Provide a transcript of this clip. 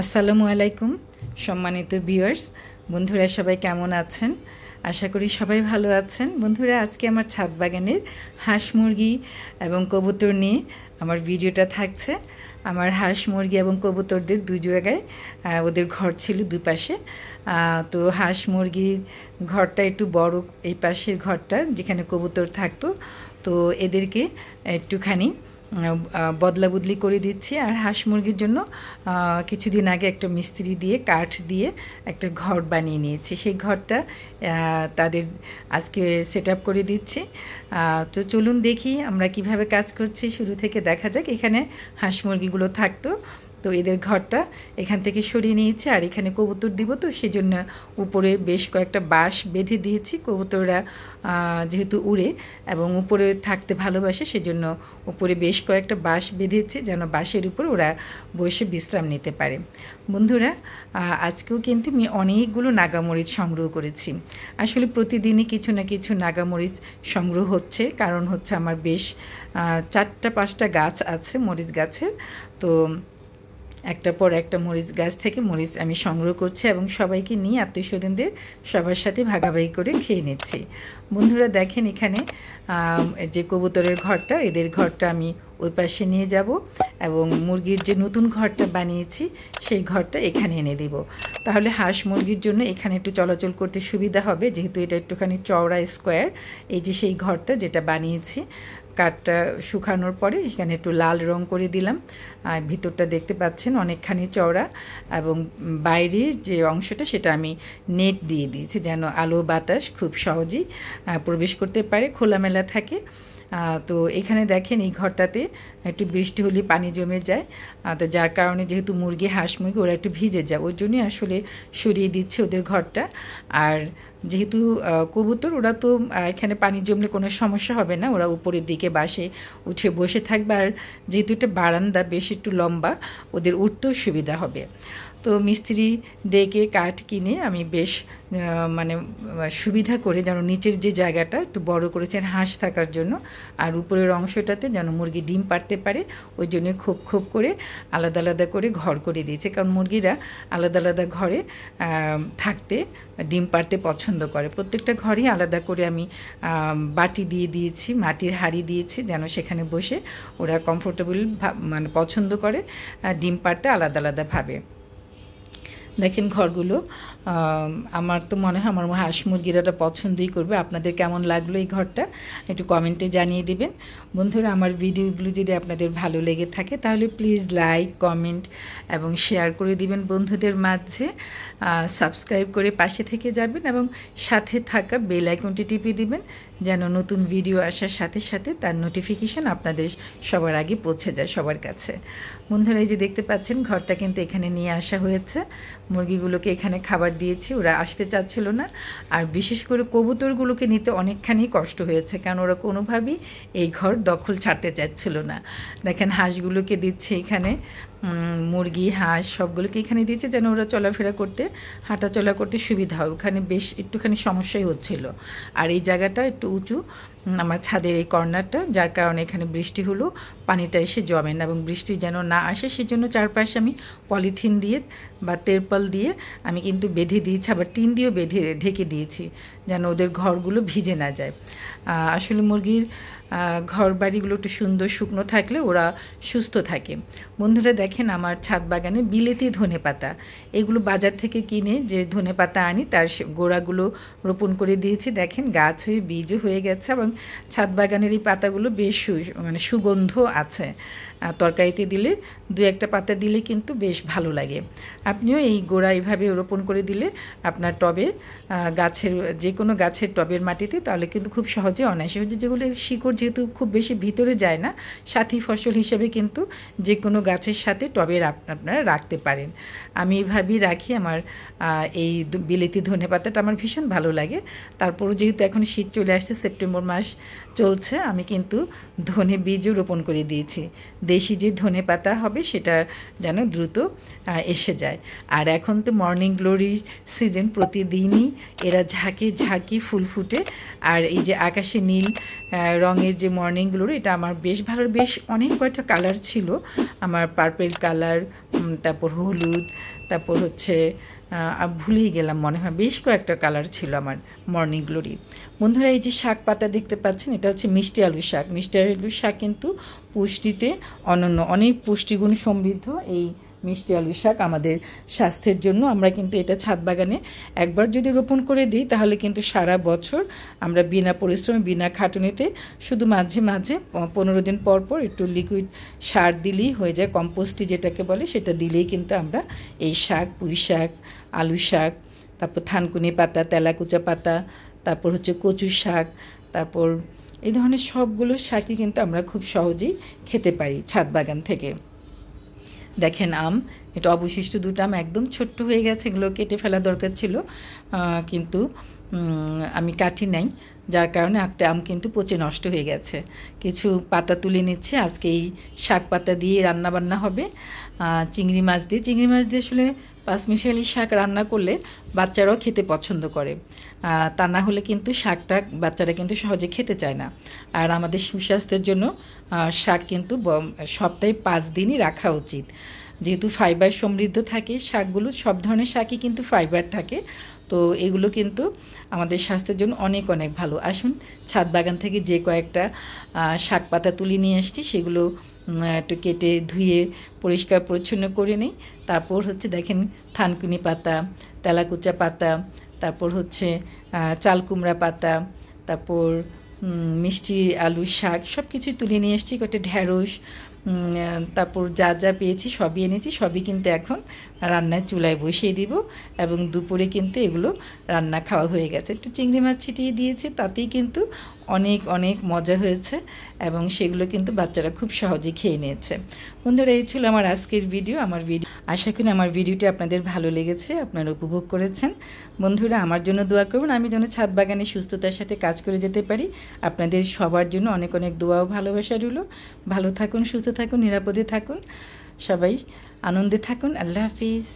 আসসালামু আলাইকুম সম্মানিত ভিউয়ার্স বন্ধুরা সবাই কেমন আছেন আশা করি সবাই ভালো আছেন বন্ধুরা আজকে আমার ছাদ বাগানের হাঁস মুরগি এবং কবুতর নিয়ে আমার ভিডিওটা থাকছে আমার হাঁস মুরগি এবং কবুতরদের দুই জায়গায় ওদের ঘর ছিল দুই পাশে তো হাঁস মুরগির ঘরটা একটু বড় এই পাশের ঘরটা যেখানে কবুতর থাকতো তো এদেরকে একটুখানি বদলা বদলি করে দিচ্ছি আর হাঁস মুরগির জন্য কিছুদিন আগে একটা মিস্ত্রি দিয়ে কাঠ দিয়ে একটা ঘর বানিয়ে নিয়েছি সেই ঘরটা তাদের আজকে সেট আপ করে দিচ্ছি তো চলুন দেখি আমরা কিভাবে কাজ করছি শুরু থেকে দেখা যাক এখানে হাঁস মুরগিগুলো থাকতো তো এদের ঘরটা এখান থেকে সরিয়ে নিয়েছি আর এখানে কবুতর দিব তো সেজন্য উপরে বেশ কয়েকটা বাঁশ বেঁধে দিয়েছি কবুতররা যেহেতু উড়ে এবং উপরে থাকতে ভালোবাসে সেজন্য উপরে বেশ কয়েকটা বাঁশ বেঁধেছি যেন বাঁশের উপর ওরা বসে বিশ্রাম নিতে পারে বন্ধুরা আজকেও কিন্তু আমি অনেকগুলো নাগামরিচ সংগ্রহ করেছি আসলে প্রতিদিনই কিছু না কিছু নাগামরিচ সংগ্রহ হচ্ছে কারণ হচ্ছে আমার বেশ 4-5টা গাছ আছে মরিচ গাছের তো একটার পর একটা মরিচ গাছ থেকে মরিচ আমি সংগ্রহ করছি এবং সবাইকে নিয়ে আত্মীয়স্বজনদের সবার সাথে ভাগাভাগি করে খেয়ে নিচ্ছি বন্ধুরা দেখেন এখানে যে কবুতরের ঘরটা এদের ঘরটা আমি ওই পাশে নিয়ে যাব এবং মুরগির যে নতুন ঘরটা বানিয়েছি সেই ঘরটা এখানে এনে দেব তাহলে হাঁস মুরগির জন্য এখানে একটু চলাচল করতে সুবিধা হবে যেহেতু এটা একটুখানি চওড়া স্কোয়ার এই যে সেই ঘরটা যেটা বানিয়েছি কাঠটা শুকানোর পরে এখানে একটু লাল রং করে দিলাম আর ভিতরটা দেখতে পাচ্ছেন অনেকখানি চওড়া এবং বাইরের যে অংশটা সেটা আমি নেট দিয়ে দিয়েছি যেন আলো বাতাস খুব সহজেই প্রবেশ করতে পারে খোলামেলা থাকে তো এখানে দেখেন এই ঘরটাতে একটু বৃষ্টি হলে পানি জমে যায় তো যার কারণে যেহেতু মুরগি হাঁস মুরগি ওরা একটু ভিজে যায় ওর জন্যই আসলে সরিয়ে দিচ্ছে ওদের ঘরটা আর যেহেতু কবুতর ওরা তো এখানে পানি জমলে কোনো সমস্যা হবে না ওরা উপরের দিকে বাসে উঠে বসে থাকবে আর যেহেতু এটা বারান্দা বেশ একটু লম্বা ওদের উঠতেও সুবিধা হবে তো মিস্ত্রি ডেকে কাঠ কিনে আমি বেশ মানে সুবিধা করে যেন নিচের যে জায়গাটা একটু বড় করেছেন হাঁস থাকার জন্য আর উপরের অংশটাতে যেন মুরগি ডিম পাড়তে পারে ওই জন্য খোপ খোপ করে আলাদা আলাদা করে ঘর করে দিয়েছে কারণ মুরগিরা আলাদা আলাদা ঘরে থাকতে ডিম পাড়তে পছন্দ করে প্রত্যেকটা ঘরেই আলাদা করে আমি বাটি দিয়ে দিয়েছি মাটির হাঁড়ি দিয়েছি যেন সেখানে বসে ওরা কমফোর্টেবল মানে পছন্দ করে ডিম পাড়তে আলাদা আলাদাভাবে দেখেন ঘরগুলো আমার তো মনে হয় আমার হাঁস মুরগিরা পছন্দই করবে আপনাদের কেমন লাগলো এই ঘরটা একটু কমেন্টে জানিয়ে দেবেন বন্ধুরা আমার ভিডিওগুলো যদি আপনাদের ভালো লেগে থাকে তাহলে প্লিজ লাইক কমেন্ট এবং শেয়ার করে দিবেন বন্ধুদের মাঝে সাবস্ক্রাইব করে পাশে থেকে যাবেন এবং সাথে থাকা বেল আইকনটি টিপে দিবেন যেন নতুন ভিডিও আসার সাথে সাথে তার নোটিফিকেশান আপনাদের সবার আগে পৌঁছে যায় সবার কাছে বন্ধুরা এই যে দেখতে পাচ্ছেন ঘরটা কিন্তু এখানে নিয়ে আসা হয়েছে মুরগিগুলোকে এখানে খাবার দিয়েছি ওরা আসতে চাচ্ছিল না আর বিশেষ করে কবুতরগুলোকে নিতে অনেকখানি কষ্ট হয়েছে কারণ ওরা কোনোভাবেই এই ঘর দখল ছাড়তে চাচ্ছিল না দেখেন হাঁসগুলোকে দিচ্ছে এখানে মুরগি হাঁস সবগুলোকে এখানে দিয়েছে যেন ওরা চলাফেরা করতে হাঁটাচলা করতে সুবিধা হয় ওখানে বেশ একটুখানি সমস্যাই হচ্ছিল আর এই জায়গাটা একটু উঁচু আমার ছাদের এই কর্নারটা যার কারণে এখানে বৃষ্টি হলো পানিটা এসে জমে না এবং বৃষ্টি যেন না আসে সেজন্য চারপাশে আমি পলিথিন দিয়ে বা তেরপল দিয়ে আমি কিন্তু বেঁধে দিয়েছি আবার টিন দিয়েও বেঁধে ঢেকে দিয়েছি যেন ওদের ঘরগুলো ভিজে না যায় আসলে মুরগির ঘর বাড়িগুলো একটু সুন্দর শুকনো থাকলে ওরা সুস্থ থাকে বন্ধুরা দেখেন আমার ছাদ বাগানে বিলেতি ধনেপাতা এগুলো বাজার থেকে কিনে যে ধনেপাতা আনি তার গোড়াগুলো রোপণ করে দিয়েছি দেখেন গাছ হয়ে বীজও হয়ে গেছে এবং ছাদ বাগানের এই পাতাগুলো বেশ মানে সুগন্ধ আছে তরকারিতে দিলে দু একটা পাতা দিলে কিন্তু বেশ ভালো লাগে আপনিও এই গোড়া এইভাবে রোপণ করে দিলে আপনার টবে গাছের যে কোনো গাছের টবের মাটিতে তাহলে কিন্তু খুব সহজে অনায়াসে যেগুলো শিকড় যেহেতু খুব বেশি ভিতরে যায় না সাথী ফসল হিসেবে কিন্তু যে কোনো গাছের সাথে টবে আপনারা রাখতে পারেন আমি এইভাবেই রাখি আমার এই বিলেতি ধনেপাতাটা আমার ভীষণ ভালো লাগে তারপরও যেহেতু এখন শীত চলে আসছে সেপ্টেম্বর মাস চলছে আমি কিন্তু ধনে বীজও রোপণ করে দিয়েছি দেশি যে ধনেপাতা হবে সেটা যেন দ্রুত এসে যায় আর এখন তো মর্নিং গ্লোরি সিজন প্রতিদিনই এরা ঝাঁকে ঝাঁকি ফুল ফুটে আর এই যে আকাশে নীল রঙের রঙের যে মর্নিং গ্লোরি, এটা আমার বেশ ভালো, বেশ অনেক কয়টা কালার ছিল আমার, পার্পেল কালার, তারপর হলুদ, তারপর হচ্ছে ভুলেই গেলাম, মনে হয় বেশ কয়েকটা কালার ছিল আমার মর্নিং গ্লোরি। বন্ধুরা এই যে শাক পাতা দেখতে পাচ্ছেন, এটা হচ্ছে মিষ্টি আলু শাক। মিষ্টি আলু শাক কিন্তু পুষ্টিতে অনন্য, অনেক পুষ্টিগুণ সমৃদ্ধ এই মিষ্টি আলু শাক আমাদের স্বাস্থ্যের জন্য। আমরা কিন্তু এটা ছাদ বাগানে একবার যদি রোপণ করে দিই তাহলে কিন্তু সারা বছর আমরা বিনা পরিশ্রমে, বিনা খাটুনিতে, শুধু মাঝে মাঝে 15 দিন পর পর একটু লিকুইড সার দিলেই হয়ে যায়, কম্পোস্টই যেটাকে বলে, সেটা দিলেই কিন্তু আমরা এই শাক, পুঁই শাক, আলু শাক, তারপর থানকুনি পাতা, তেলাকুচা পাতা, তারপর হচ্ছে কচু শাক, তারপর এই ধরনের সবগুলো শাকই কিন্তু আমরা খুব সহজেই খেতে পারি ছাদ বাগান থেকে। দেখেন আম, এটা অবশিষ্ট দুটো আম একদম ছোট্ট হয়ে গেছে, এগুলো কেটে ফেলা দরকার ছিল, কিন্তু আমি কাটি নাই, যার কারণে একটা আম কিন্তু পচে নষ্ট হয়ে গেছে। কিছু পাতা তুলে নিচ্ছে, আজকে এই শাক পাতা দিয়ে রান্নাবান্না হবে চিংড়ি মাছ দিয়ে। চিংড়ি মাছ দিয়ে আসলে পাঁচমিশালি শাক রান্না করলে বাচ্চারাও খেতে পছন্দ করে, তা না হলে কিন্তু শাকটা বাচ্চারা কিন্তু সহজে খেতে চায় না। আর আমাদের সুস্বাস্থ্যের জন্য শাক কিন্তু সপ্তাহে 5 দিনই রাখা উচিত, যেহেতু ফাইবার সমৃদ্ধ থাকে শাকগুলো, সব ধরনের শাকই কিন্তু ফাইবার থাকে, তো এগুলো কিন্তু আমাদের স্বাস্থ্যের জন্য অনেক অনেক ভালো। আসুন ছাদ বাগান থেকে যে কয়েকটা শাক পাতা তুলে নিয়ে আসছি সেগুলো একটু কেটে ধুয়ে পরিষ্কার পরিচ্ছন্ন করে নিই। তারপর হচ্ছে দেখেন থানকুনি পাতা, তেলাকুচা পাতা, তারপর হচ্ছে চাল কুমড়া পাতা, তারপর মিষ্টি আলু শাক, সব কিছুই তুলে নিয়ে এসেছি, কয়েকটা ঢ্যাঁড়স, তারপর যা যা পেয়েছি সবই এনেছি, সবই কিন্তু এখন রান্নার চুলায় বসিয়ে দিব, এবং দুপুরে কিন্তু এগুলো রান্না খাওয়া হয়ে গেছে। একটু চিংড়ি মাছ ছিটিয়ে দিয়েছি, তাতেই কিন্তু অনেক অনেক মজা হয়েছে, এবং সেগুলো কিন্তু বাচ্চারা খুব সহজে খেয়ে নিয়েছে। বন্ধুরা এই ছিল আমার আজকের ভিডিও। আশা করি আমার ভিডিওটি আপনাদের ভালো লেগেছে, আপনারা উপভোগ করেছেন। বন্ধুরা আমার জন্য দোয়া করবেন, আমি যেন ছাদ বাগানে সুস্থতার সাথে কাজ করে যেতে পারি। আপনাদের সবার জন্য অনেক অনেক দোয়া ও ভালোবাসা রইল। ভালো থাকুন, সুস্থ থাকুন, নিরাপদে থাকুন, সবাই আনন্দে থাকুন। আল্লাহ হাফিজ।